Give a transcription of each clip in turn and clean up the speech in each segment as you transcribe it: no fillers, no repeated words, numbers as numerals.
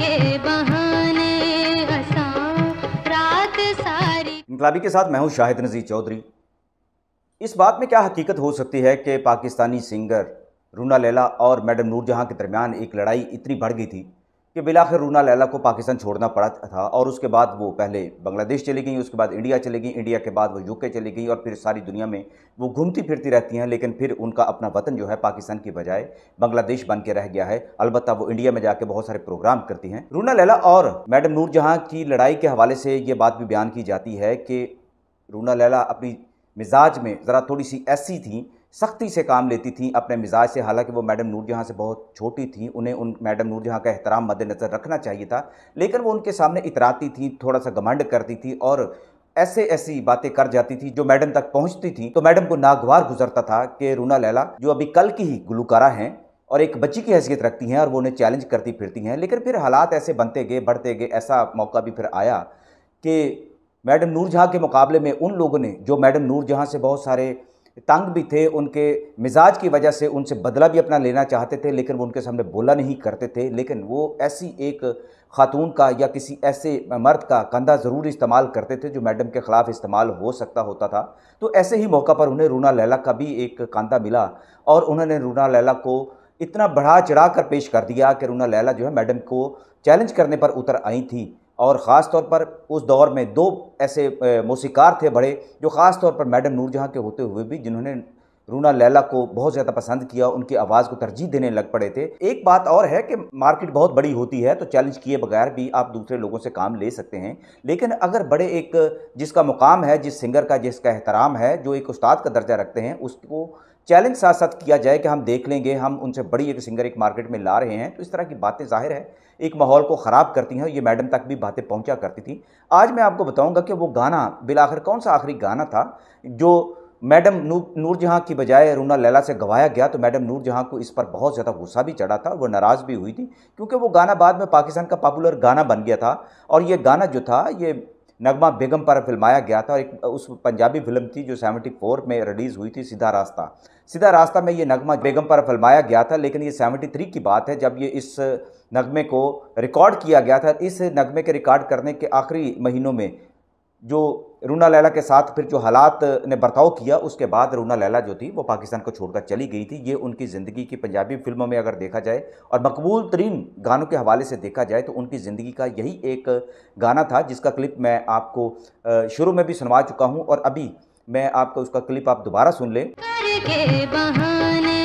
के बहाने रात सारी। इनकलाबी के साथ मैं हूं शाहिद नज़ीर चौधरी। इस बात में क्या हकीकत हो सकती है कि पाकिस्तानी सिंगर रूना लैला और मैडम नूरजहां के दरमियान एक लड़ाई इतनी बढ़ गई थी कि बिलाखिर रूना लैला को पाकिस्तान छोड़ना पड़ा था और उसके बाद वो पहले बांग्लादेश चली गई, उसके बाद इंडिया चली गई, इंडिया के बाद वो यूके चली गई और फिर सारी दुनिया में वो घूमती फिरती रहती हैं। लेकिन फिर उनका अपना वतन जो है पाकिस्तान की बजाय बांग्लादेश बन के रह गया है। अलबत्ता वो इंडिया में जाके बहुत सारे प्रोग्राम करती हैं। रूना लैला और मैडम नूरजहां की लड़ाई के हवाले से ये बात भी बयान की जाती है कि रूना लैला अपनी मिजाज में ज़रा थोड़ी सी ऐसी थी, सख्ती से काम लेती थी अपने मिजाज से। हालांकि वो मैडम नूरजहां से बहुत छोटी थी, उन्हें उन मैडम नूरजहां का एहतराम मद्देनज़र रखना चाहिए था, लेकिन वो उनके सामने इतराती थी, थोड़ा सा घमंड करती थी और ऐसे ऐसी बातें कर जाती थी जो मैडम तक पहुंचती थी तो मैडम को नागवार गुजरता था कि रूना लैला जो अभी कल की ही गुलकारा हैं और एक बच्ची की हैसियत रखती हैं और वो उन्हें चैलेंज करती फिरती हैं। लेकिन फिर हालात ऐसे बनते गए, बढ़ते गए। ऐसा मौका भी फिर आया कि मैडम नूरजहां के मुकाबले में उन लोगों ने जो मैडम नूरजहां से बहुत सारे तंग भी थे, उनके मिजाज की वजह से उनसे बदला भी अपना लेना चाहते थे, लेकिन वो उनके सामने बोला नहीं करते थे। लेकिन वो ऐसी एक खातून का या किसी ऐसे मर्द का कंधा ज़रूर इस्तेमाल करते थे जो मैडम के ख़िलाफ़ इस्तेमाल हो सकता होता था। तो ऐसे ही मौका पर उन्हें रूना लैला का भी एक कंधा मिला और उन्होंने रूना लैला को इतना बढ़ा चढ़ा कर पेश कर दिया कि रूना लैला जो है मैडम को चैलेंज करने पर उतर आई थी। और ख़ास तौर पर उस दौर में दो ऐसे मौसीकार थे बड़े जो ख़ास तौर पर मैडम नूरजहां के होते हुए भी जिन्होंने रूना लैला को बहुत ज़्यादा पसंद किया, उनकी आवाज़ को तरजीह देने लग पड़े थे। एक बात और है कि मार्केट बहुत बड़ी होती है तो चैलेंज किए बगैर भी आप दूसरे लोगों से काम ले सकते हैं। लेकिन अगर बड़े एक जिसका मुकाम है, जिस सिंगर का जिसका एहतराम है, जो एक उस्ताद का दर्जा रखते हैं, उसको चैलेंज साथ साथ किया जाए कि हम देख लेंगे, हम उनसे बड़ी एक सिंगर एक मार्केट में ला रहे हैं, तो इस तरह की बातें ज़ाहिर है एक माहौल को ख़राब करती हैं। ये मैडम तक भी बातें पहुंचा करती थी। आज मैं आपको बताऊंगा कि वो गाना बिलाखिर कौन सा आखिरी गाना था जो मैडम नूरजहां की बजाय रूना लैला से गवाया गया। तो मैडम नूरजहां को इस पर बहुत ज़्यादा गुस्सा भी चढ़ा था, वो नाराज़ भी हुई थी क्योंकि वो गाना बाद में पाकिस्तान का पॉपुलर गाना बन गया था। और ये गाना जो था ये नगमा बेगम पर फिल्माया गया था और एक उस पंजाबी फिल्म थी जो 74 में रिलीज़ हुई थी, सीधा रास्ता। सीधा रास्ता में ये नगमा बेगम पर फिल्माया गया था, लेकिन ये 73 की बात है जब ये इस नगमे को रिकॉर्ड किया गया था। इस नगमे के रिकॉर्ड करने के आखिरी महीनों में जो रूना लैला के साथ फिर जो हालात ने बर्ताव किया, उसके बाद रूना लैला जो थी वो पाकिस्तान को छोड़कर चली गई थी। ये उनकी ज़िंदगी की पंजाबी फिल्मों में अगर देखा जाए और मकबूल तरीन गानों के हवाले से देखा जाए तो उनकी ज़िंदगी का यही एक गाना था जिसका क्लिप मैं आपको शुरू में भी सुनवा चुका हूँ और अभी मैं आपको उसका क्लिप आप दोबारा सुन लें। के बहाने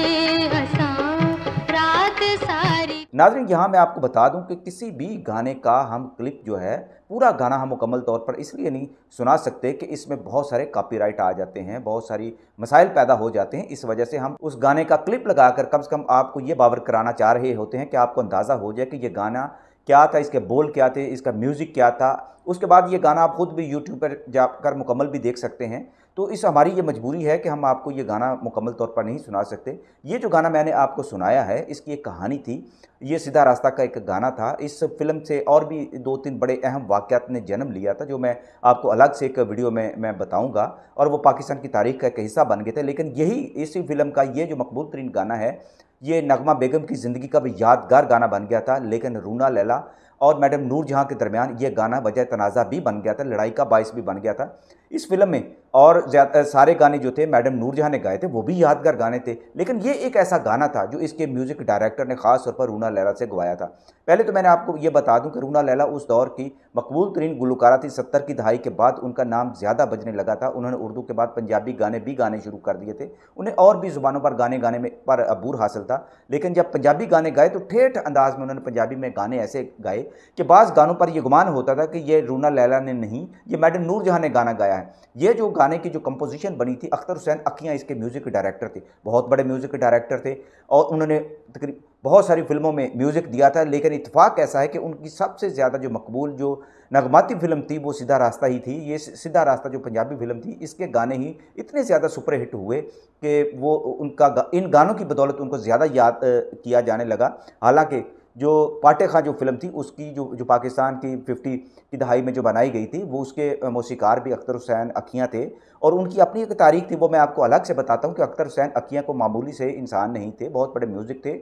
रात सारी। नाज़रीन, यहाँ मैं आपको बता दूं कि किसी भी गाने का हम क्लिप जो है पूरा गाना हम मुकम्मल तौर पर इसलिए नहीं सुना सकते कि इसमें बहुत सारे कॉपीराइट आ जाते हैं, बहुत सारी मसाइल पैदा हो जाते हैं। इस वजह से हम उस गाने का क्लिप लगाकर कम से कम आपको ये बावर कराना चाह रहे होते हैं कि आपको अंदाज़ा हो जाए कि ये गाना क्या था, इसके बोल क्या थे, इसका म्यूज़िक क्या था। उसके बाद ये गाना आप खुद भी यूट्यूब पर जाकर मुकम्मल भी देख सकते हैं। तो इस हमारी ये मजबूरी है कि हम आपको ये गाना मुकम्मल तौर पर नहीं सुना सकते। ये जो गाना मैंने आपको सुनाया है इसकी एक कहानी थी। ये सीधा रास्ता का एक गाना था। इस फिल्म से और भी 2-3 बड़े अहम वाक़यात ने जन्म लिया था जो मैं आपको अलग से एक वीडियो में मैं बताऊँगा और वो पाकिस्तान की तारीख़ का एक हिस्सा बन गए थे। लेकिन यही इसी फिल्म का ये जो मकबूल तरीन गाना है, ये नगमा बेगम की ज़िंदगी का भी यादगार गाना बन गया था। लेकिन रूना लैला और मैडम नूरजहां के दरमियान ये गाना वजह तनाज़ा भी बन गया था, लड़ाई का बाइस भी बन गया था इस फिल्म में। और सारे गाने जो थे मैडम नूरजहां ने गाए थे वो भी यादगार गाने थे। लेकिन ये एक ऐसा गाना था जो इसके म्यूज़िक डायरेक्टर ने ख़ास तौर पर रूना लैला से गवाया था। पहले तो मैंने आपको ये बता दूं कि रूना लैला उस दौर की मकबूल तरीन गुलकारा थी। 70 की दहाई के बाद उनका नाम ज़्यादा बजने लगा था। उन्होंने उर्दू के बाद पंजाबी गाने भी गाने शुरू कर दिए थे। उन्हें और भी ज़ुबानों पर गाने में पर अबूर हासिल था। लेकिन जब पंजाबी गाने गाए तो ठेठ अंदाज में उन्होंने पंजाबी में गाने ऐसे गाए कि बाज़ गानों पर यह गुमान होता था कि ये रूना लैला ने नहीं, ये मैडम नूरजहां ने गाना गाया है। ये जो गाने की जो कंपोजिशन बनी थी, अख्तर हुसैन अखियाँ इसके म्यूज़िक डायरेक्टर थे, बहुत बड़े म्यूज़िक डायरेक्टर थे और उन्होंने तकरीबन बहुत सारी फिल्मों में म्यूज़िक दिया था। लेकिन इत्तेफाक ऐसा है कि उनकी सबसे ज़्यादा जो मकबूल जो नगमाती फिल्म थी वो सीधा रास्ता ही थी। ये सीधा रास्ता जो पंजाबी फिल्म थी, इसके गाने ही इतने ज़्यादा सुपर हिट हुए कि वो उनका इन गानों की बदौलत उनको ज़्यादा याद किया जाने लगा। हालांकि जो पाटे खां जो फिल्म थी उसकी जो पाकिस्तान की 50 की दहाई में जो बनाई गई थी, वो उसके मौसीकार भी अख्तर हुसैन अखियाँ थे और उनकी अपनी एक तारीख थी। वो मैं आपको अलग से बताता हूँ कि अख्तर हुसैन अखियाँ को मामूली से इंसान नहीं थे, बहुत बड़े म्यूज़िक थे,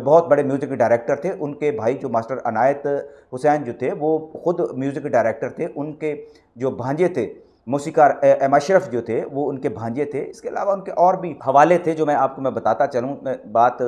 बहुत बड़े म्यूज़िक डायरेक्टर थे। उनके भाई जो मास्टर अनायत हुसैन जो थे वो खुद म्यूज़िक डायरेक्टर थे। उनके जो भांजे थे मौसीकार एम अशरफ जो थे वो उनके भांजे थे। इसके अलावा उनके और भी हवाले थे जो मैं बताता चलूँ। बात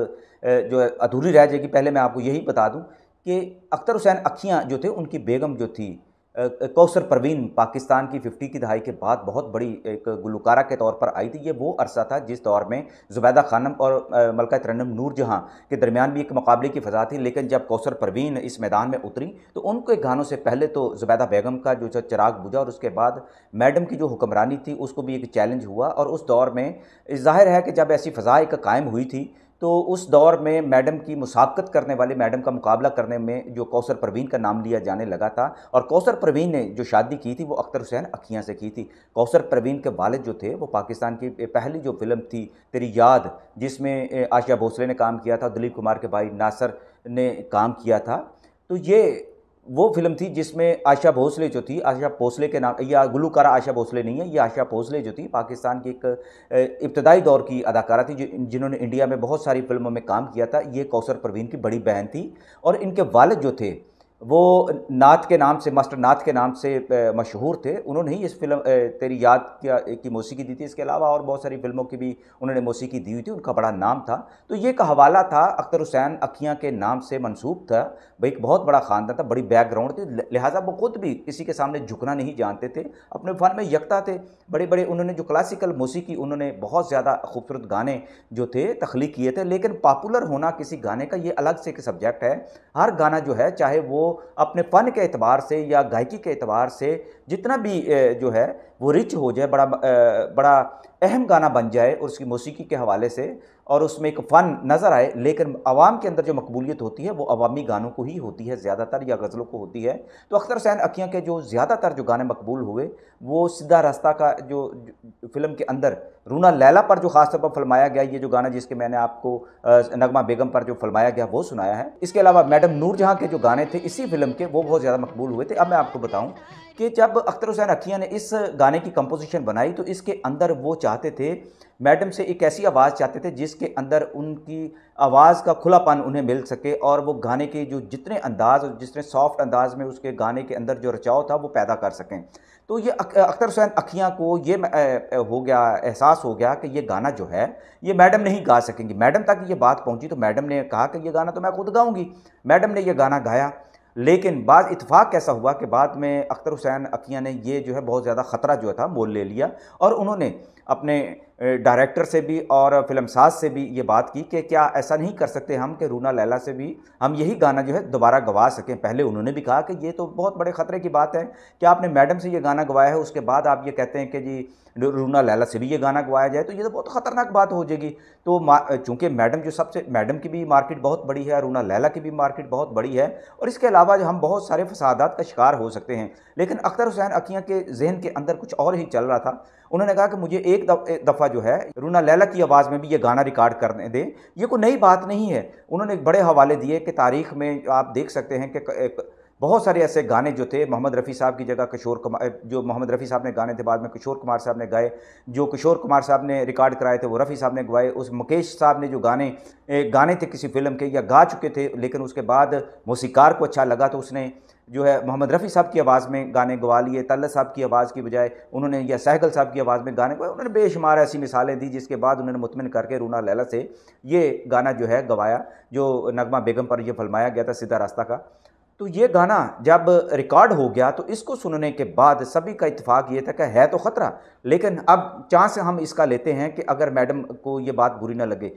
जो अधूरी रह जाएगी, पहले मैं आपको यही बता दूं कि अख्तर हुसैन अखियाँ जो थे उनकी बेगम जो थी कौसर परवीन पाकिस्तान की 50 की दहाई के बाद बहुत बड़ी एक गुलकारा के तौर पर आई थी। ये वो अरसा था जिस दौर में ज़ुबैदा खानम और मलका तरन्नुम नूरजहां के दरमियान भी एक मुकाबले की फ़ज़ा थी। लेकिन जब कौसर परवीन इस मैदान में उतरी तो उनके गानों से पहले तो ज़ुबैदा बेगम का जो चिराग बुझा और उसके बाद मैडम की जो हुक्मरानी थी उसको भी एक चैलेंज हुआ। और उस दौर में ज़ाहिर है कि जब ऐसी फ़ज़ा एक कायम हुई थी तो उस दौर में मैडम की मुसाबकत करने वाली, मैडम का मुकाबला करने में जो कौसर परवीन का नाम लिया जाने लगा था। और कौसर परवीन ने जो शादी की थी वो अख्तर हुसैन अखियाँ से की थी। कौसर परवीन के वालिद जो थे वो पाकिस्तान की पहली जो फिल्म थी तेरी याद, जिसमें आशिया भोसले ने काम किया था, दिलीप कुमार के भाई नासर ने काम किया था, तो ये वो फिल्म थी जिसमें आशा भोसले जो थी, आशा भोसले के नाम, या गुलकारा आशा भोसले नहीं है, ये आशा भोसले जो थी पाकिस्तान की एक इब्तदाई दौर की अदाकारा थी जिन्होंने इंडिया में बहुत सारी फिल्मों में काम किया था। ये कौसर परवीन की बड़ी बहन थी और इनके वालिद जो थे वो नात के नाम से, मास्टर नात के नाम से मशहूर थे। उन्होंने ही इस फिल्म तेरी याद की मौसीकी दी थी। इसके अलावा और बहुत सारी फिल्मों की भी उन्होंने मौसीकी दी हुई थी, उनका बड़ा नाम था। तो ये एक हवाला था, अख्तर हुसैन अखियाँ के नाम से मंसूब था। भाई एक बहुत बड़ा ख़ानदान था, बड़ी बैकग्राउंड थी, लिहाजा वो खुद भी किसी के सामने झुकना नहीं जानते थे, अपने फ़न में यकता थे। बड़े बड़े उन्होंने जो क्लासिकल मौसीकी, उन्होंने बहुत ज़्यादा खूबसूरत गाने जो थे तख्लीक किए थे। लेकिन पॉपुलर होना किसी गाने का ये अलग से एक सब्जेक्ट है। हर गाना जो है, चाहे वो अपने फ़न के एतबार से या गायकी के एतबार से जितना भी जो है वो रिच हो जाए, बड़ा अहम गाना बन जाए और उसकी मौसीकी के हवाले से, और उसमें एक फ़न नज़र आए, लेकिन आवाम के अंदर जो मकबूलियत होती है वो अवामी गानों को ही होती है ज़्यादातर, या गज़लों को होती है। तो अख्तर हुसैन अखियाँ के जो ज़्यादातर जो गाने मकबूल हुए वो सीधा रास्ता का जो फिल्म के अंदर रूना लैला पर जो ख़ास तौर पर फिल्माया गया, ये जो गाना जिसके मैंने आपको नगमा बेगम पर जो फिल्माया गया वो सुनाया है। इसके अलावा मैडम नूरजहां के जो गाने थे इसी फिल्म के, वो बहुत ज़्यादा मकबूल हुए थे। अब मैं आपको बताऊं कि जब अख्तर हुसैन अखियाँ ने इस गाने की कंपोजिशन बनाई तो इसके अंदर वो चाहते थे, मैडम से एक ऐसी आवाज़ चाहते थे जिसके अंदर उनकी आवाज़ का खुलापन उन्हें मिल सके और वो गाने के जो जितने अंदाज़ और जितने सॉफ्ट अंदाज़ में उसके गाने के अंदर जो रचाव था वो पैदा कर सकें। तो ये अख्तर हुसैन अखियाँ को ये हो गया, एहसास हो गया कि ये गाना जो है ये मैडम नहीं गा सकेंगी। मैडम तक ये बात पहुँची तो मैडम ने कहा कि ये गाना तो मैं खुद गाऊँगी। मैडम ने ये गाना गाया, लेकिन बाद इत्तेफाक कैसा हुआ कि बाद में अख्तर हुसैन अखियाँ ने ये जो है बहुत ज़्यादा ख़तरा जो था मोल ले लिया और उन्होंने अपने डायरेक्टर से भी और फिल्मसाज से भी ये बात की कि क्या ऐसा नहीं कर सकते हम कि रूना लैला से भी हम यही गाना जो है दोबारा गवा सकें। पहले उन्होंने भी कहा कि ये तो बहुत बड़े ख़तरे की बात है कि आपने मैडम से ये गाना गवाया है, उसके बाद आप ये कहते हैं कि जी रूना लैला से भी ये गाना गवाया जाए, तो ये तो बहुत ख़तरनाक बात हो जाएगी। तो चूँकि मैडम की भी मार्केट बहुत बड़ी है, रूना लैला की भी मार्केट बहुत बड़ी है और इसके अलावा हम बहुत सारे फसादात का शिकार हो सकते हैं। लेकिन अख्तर हुसैन अखियाँ के जहन के अंदर कुछ और ही चल रहा था। उन्होंने कहा कि मुझे एक दफ़ा जो है रूना लैला की आवाज़ में भी ये गाना रिकॉर्ड करने दें, ये कोई नई बात नहीं है। उन्होंने एक बड़े हवाले दिए कि तारीख़ में आप देख सकते हैं कि बहुत सारे ऐसे गाने जो थे, मोहम्मद रफ़ी साहब की जगह किशोर कुमार, जो मोहम्मद रफ़ी साहब ने गाने थे बाद में किशोर कुमार साहब ने गाए, जो किशोर कुमार साहब ने रिकॉर्ड कराए थे वो रफ़ी साहब ने गवाए। उस मुकेश साहब ने जो गाने थे किसी फिल्म के या गा चुके थे, लेकिन उसके बाद मौसीकार को अच्छा लगा तो उसने जो है मोहम्मद रफ़ी साहब की आवाज़ में गाने गवा लिए। तल्ला साहब की आवाज़ की बजाय उन्होंने या सहगल साहब की आवाज़ में गाने गवाए। उन्होंने बेशुमार ऐसी मिसालें दी जिसके बाद उन्होंने मुतमिन करके रूना लैला से ये गाना जो है गवाया, जो नगमा बेगम पर यह फिल्माया गया था, सीधा रास्ता का। तो ये गाना जब रिकॉर्ड हो गया तो इसको सुनने के बाद सभी का इत्तेफाक ये था कि है तो ख़तरा, लेकिन अब चांस हम इसका लेते हैं कि अगर मैडम को ये बात बुरी ना लगे।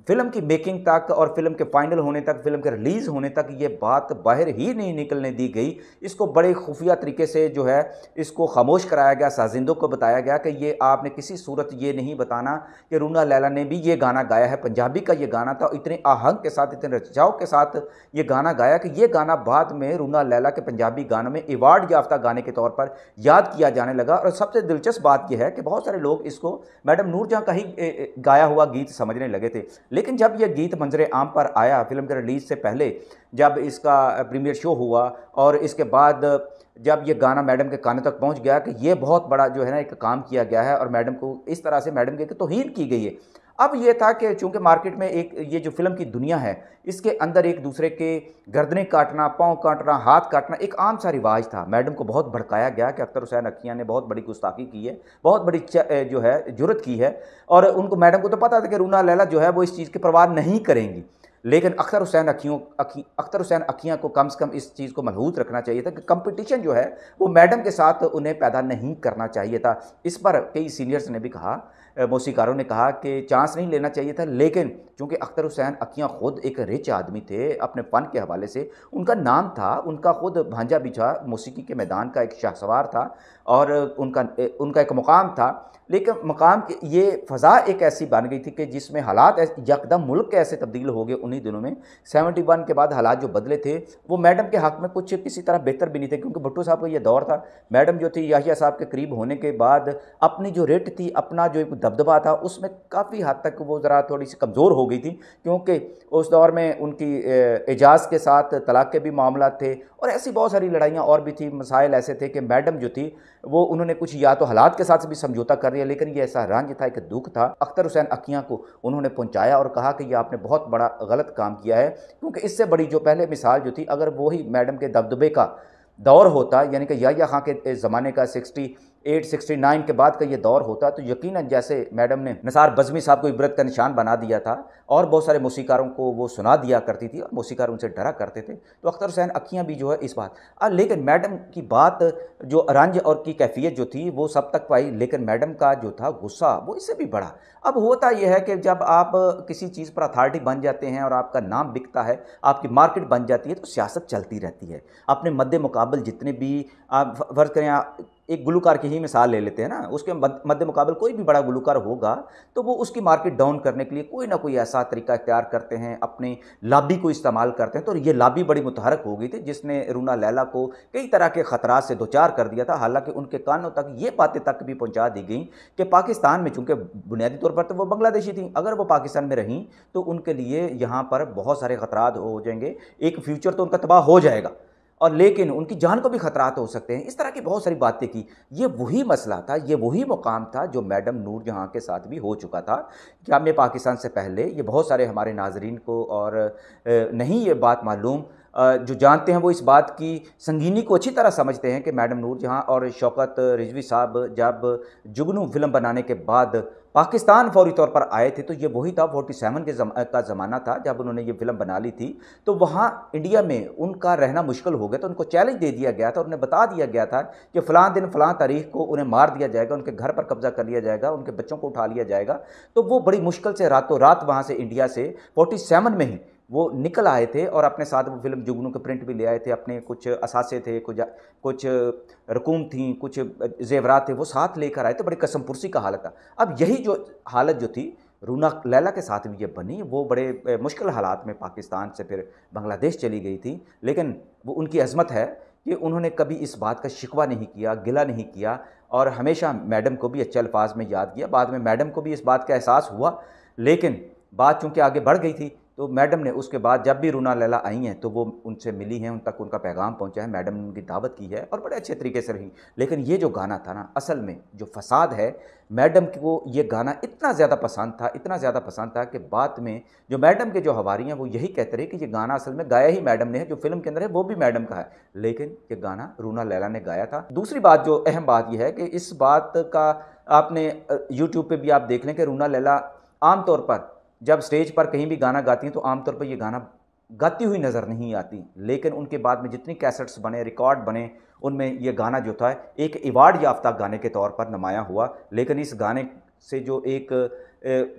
फिल्म की मेकिंग तक और फिल्म के फाइनल होने तक, फिल्म के रिलीज़ होने तक ये बात बाहर ही नहीं निकलने दी गई। इसको बड़े खुफिया तरीके से जो है इसको खामोश कराया गया, साजिंदों को बताया गया कि ये आपने किसी सूरत ये नहीं बताना कि रूना लैला ने भी ये गाना गाया है। पंजाबी का ये गाना था, इतने आहंग के साथ, इतने रचाव के साथ ये गाना गाया कि ये गाना बाद में रूना लैला के पंजाबी गानों में अवार्ड याफ्ता गाने के तौर पर याद किया जाने लगा। और सबसे दिलचस्प बात यह है कि बहुत सारे लोग इसको मैडम नूरजहां का ही गाया हुआ गीत समझने लगे थे। लेकिन जब यह गीत मंजर आम पर आया फिल्म के रिलीज़ से पहले, जब इसका प्रीमियर शो हुआ और इसके बाद जब ये गाना मैडम के कानों तक पहुंच गया कि ये बहुत बड़ा जो है ना एक काम किया गया है और मैडम को इस तरह से मैडम की तौहीन की गई है। अब ये था कि चूंकि मार्केट में एक ये जो फिल्म की दुनिया है, इसके अंदर एक दूसरे के गर्दनें काटना, पाँव काटना, हाथ काटना एक आम सा रिवाज था। मैडम को बहुत भड़काया गया कि अख्तर हुसैन अख्तियार ने बहुत बड़ी गुस्ताखी की है, बहुत बड़ी जो है जुर्रत की है, और उनको मैडम को तो पता था कि रूना लैला जो है वो इस चीज़ की परवाह नहीं करेंगी। लेकिन अख्तर हुसैन अखियाँ को कम से कम इस चीज़ को मलहूज़ रखना चाहिए था कि कंपटीशन जो है वो मैडम के साथ उन्हें पैदा नहीं करना चाहिए था। इस पर कई सीनियर्स ने भी कहा, मौसीकारों ने कहा कि चांस नहीं लेना चाहिए था। लेकिन चूँकि अख्तर हुसैन अखियाँ खुद एक रिच आदमी थे, अपने फ़न के हवाले से उनका नाम था, उनका खुद भांजा भी था, मौसीकी के मैदान का एक शाहसवार था और उनका एक मुकाम था। लेकिन मकाम की ये फ़ज़ा एक ऐसी बन गई थी कि जिसमें हालात यकदम मुल्क ऐसे तब्दील हो गए उन्हीं दिनों में। 71 के बाद हालात जो बदले थे वो मैडम के हक़ में कुछ किसी तरह बेहतर भी नहीं थे, क्योंकि भुट्टो साहब का ये दौर था। मैडम जो थी याहिया साहब के करीब होने के बाद अपनी जो रेट थी, अपना जो एक दबदबा था, उसमें काफ़ी हद तक वो ज़रा थोड़ी सी कमज़ोर हो गई थी, क्योंकि उस दौर में उनकी एजाज़ के साथ तलाक़ के भी मामला थे और ऐसी बहुत सारी लड़ाइयाँ और भी थी। मसाइल ऐसे थे कि मैडम जो थी वो उन्होंने कुछ या तो हालात के साथ भी समझौता कर लिया, लेकिन ये ऐसा रंज था, एक दुख था। अख्तर हुसैन अखियाँ को उन्होंने पहुंचाया और कहा कि ये आपने बहुत बड़ा गलत काम किया है, क्योंकि इससे बड़ी जो पहले मिसाल जो थी, अगर वही मैडम के दबदबे का दौर होता, यानी कि याहिया खां के ज़माने का 68-69 के बाद का ये दौर होता, तो यकीनन जैसे मैडम ने निसार बज़मी साहब को इबरत का निशान बना दिया था और बहुत सारे मौसीकारों को वो सुना दिया करती थी और मौसीकार उनसे डरा करते थे, तो अख्तर हुसैन अखियाँ भी जो है इस बात। लेकिन मैडम की बात जो रंज और की कैफियत जो थी वो सब तक पाई, लेकिन मैडम का जो था गुस्सा वो इससे भी बढ़ा। अब होता यह है कि जब आप किसी चीज़ पर अथॉरिटी बन जाते हैं और आपका नाम बिकता है, आपकी मार्केट बन जाती है, तो सियासत चलती रहती है। अपने मद्दे मुकाबल जितने भी आप फ़र्ज़ करें, एक गुलूकार की ही मिसाल ले लेते हैं ना, उसके मद्दे मुकाबल कोई भी बड़ा गुलूकार होगा तो वो उसकी मार्केट डाउन करने के लिए कोई ना कोई ऐसा तरीका इख्तियार करते हैं, अपने लॉबी को इस्तेमाल करते हैं। तो ये लॉबी बड़ी मुतहरक हो गई थी, जिसने रूना लैला को कई तरह के ख़तरात से दोचार कर दिया था। हालांकि उनके कानों तक ये बातें तक भी पहुंचा दी गई कि पाकिस्तान में, चूँकि बुनियादी तौर पर तो वो बांग्लादेशी थी, अगर वो पाकिस्तान में रहीं तो उनके लिए यहाँ पर बहुत सारे ख़तरात हो जाएंगे, एक फ्यूचर तो उनका तबाह हो जाएगा और लेकिन उनकी जान को भी खतरात हो सकते हैं। इस तरह की बहुत सारी बातें की। ये वही मसला था, ये वही मुकाम था जो मैडम नूर जहाँ के साथ भी हो चुका था। क्या मैं पाकिस्तान से पहले, ये बहुत सारे हमारे नाजरीन को और नहीं ये बात मालूम, जो जानते हैं वो इस बात की संगीनी को अच्छी तरह समझते हैं कि मैडम नूर जहाँ और शौकत रिजवी साहब जब जुगनू फिल्म बनाने के बाद पाकिस्तान फौरी तौर पर आए थे, तो ये वही था 47 का ज़माना था जब उन्होंने ये फिल्म बना ली थी। तो वहाँ इंडिया में उनका रहना मुश्किल हो गया, तो उनको चैलेंज दे दिया गया था और उन्हें बता दिया गया था कि फ़लाँ दिन फ़लाँ तारीख को उन्हें मार दिया जाएगा, उनके घर पर कब्ज़ा कर लिया जाएगा, उनके बच्चों को उठा लिया जाएगा। तो वो बड़ी मुश्किल से रातों रात वहाँ से इंडिया से 47 में ही वो निकल आए थे और अपने साथ वो फिल्म जुगनू के प्रिंट भी ले आए थे, अपने कुछ असासे थे, कुछ रकूम थी, कुछ जेवरात थे, वो साथ लेकर आए थे। बड़ी कसम पुरसी का हालत था। अब यही जो हालत जो थी रूना लैला के साथ भी ये बनी, वो बड़े मुश्किल हालात में पाकिस्तान से फिर बांग्लादेश चली गई थी। लेकिन वो उनकी अज़मत है कि उन्होंने कभी इस बात का शिकवा नहीं किया, गिला नहीं किया और हमेशा मैडम को भी अच्छे अल्फाज में याद किया। बाद में मैडम को भी इस बात का एहसास हुआ, लेकिन बात चूँकि आगे बढ़ गई थी तो मैडम ने उसके बाद जब भी रूना लैला आई हैं तो वो उनसे मिली हैं, उन तक उनका पैगाम पहुंचा है, मैडम ने उनकी दावत की है और बड़े अच्छे तरीके से रही। लेकिन ये जो गाना था ना, असल में जो फसाद है, मैडम को ये गाना इतना ज़्यादा पसंद था, इतना ज़्यादा पसंद था कि बाद में जो मैडम के जो हवारी हैं वो यही कहते रहे कि ये गाना असल में गाया ही मैडम ने है, जो फिल्म के अंदर है वो भी मैडम का है, लेकिन ये गाना रूना लैला ने गाया था। दूसरी बात, जो अहम बात यह है कि इस बात का आपने यूट्यूब पर भी आप देख लें कि रूना लैला आमतौर पर जब स्टेज पर कहीं भी गाना गाती हैं तो आमतौर पर ये गाना गाती हुई नज़र नहीं आती, लेकिन उनके बाद में जितनी कैसेट्स बने, रिकॉर्ड बने, उनमें ये गाना जो था एक अवार्ड याफ्ता गाने के तौर पर नुमायाँ हुआ। लेकिन इस गाने से जो एक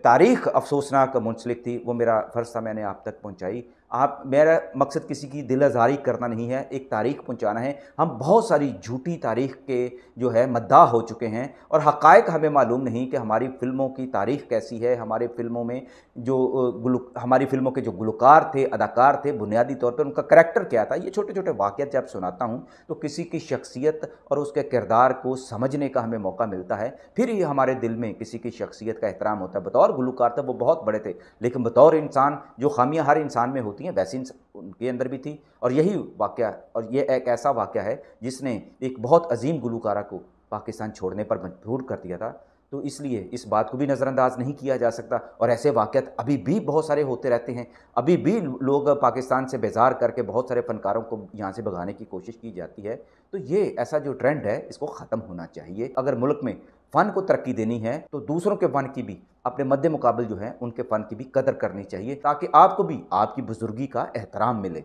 तारीख़ अफसोसनाक मुंसलिक थी, वो मेरा फ़र्ज़ था मैंने आप तक पहुँचाई। मेरा मकसद किसी की दिल आज़ारी करना नहीं है, एक तारीख़ पहुंचाना है। हम बहुत सारी झूठी तारीख़ के जो है मद्दाह हो चुके हैं और हक़ाइक़ हमें मालूम नहीं कि हमारी फ़िल्मों की तारीख़ कैसी है, हमारी फ़िल्मों में जो हमारी फ़िल्मों के जो गुलकार थे, अदाकार थे, बुनियादी तौर पर उनका करैक्टर क्या था। ये छोटे-छोटे वाक़यात जब सुनाता हूँ तो किसी की शख्सियत और उसके किरदार को समझने का हमें मौका मिलता है। फिर ही हमारे दिल में किसी की शख्सियत का एहतराम होता है। बतौर गुलकार थे वो बहुत बड़े थे, लेकिन बतौर इंसान जो ख़ामियाँ हर इंसान में होती हैं वैसी उनके अंदर भी थी। और यही वाक़या, और ये एक ऐसा वाक़या है जिसने एक बहुत अजीम गुलकारा को पाकिस्तान छोड़ने पर मजबूर कर दिया था। तो इसलिए इस बात को भी नज़रअंदाज नहीं किया जा सकता और ऐसे वाक़यात अभी भी बहुत सारे होते रहते हैं। अभी भी लोग पाकिस्तान से बेज़ार करके बहुत सारे फ़नकारों को यहाँ से भगाने की कोशिश की जाती है। तो ये ऐसा जो ट्रेंड है इसको ख़त्म होना चाहिए। अगर मुल्क में फ़न को तरक्की देनी है तो दूसरों के फ़न की भी, अपने मद्दे मुकाबिल जो है उनके फ़न की भी कदर करनी चाहिए, ताकि आपको भी आपकी बुज़ुर्गी का एहतराम मिले।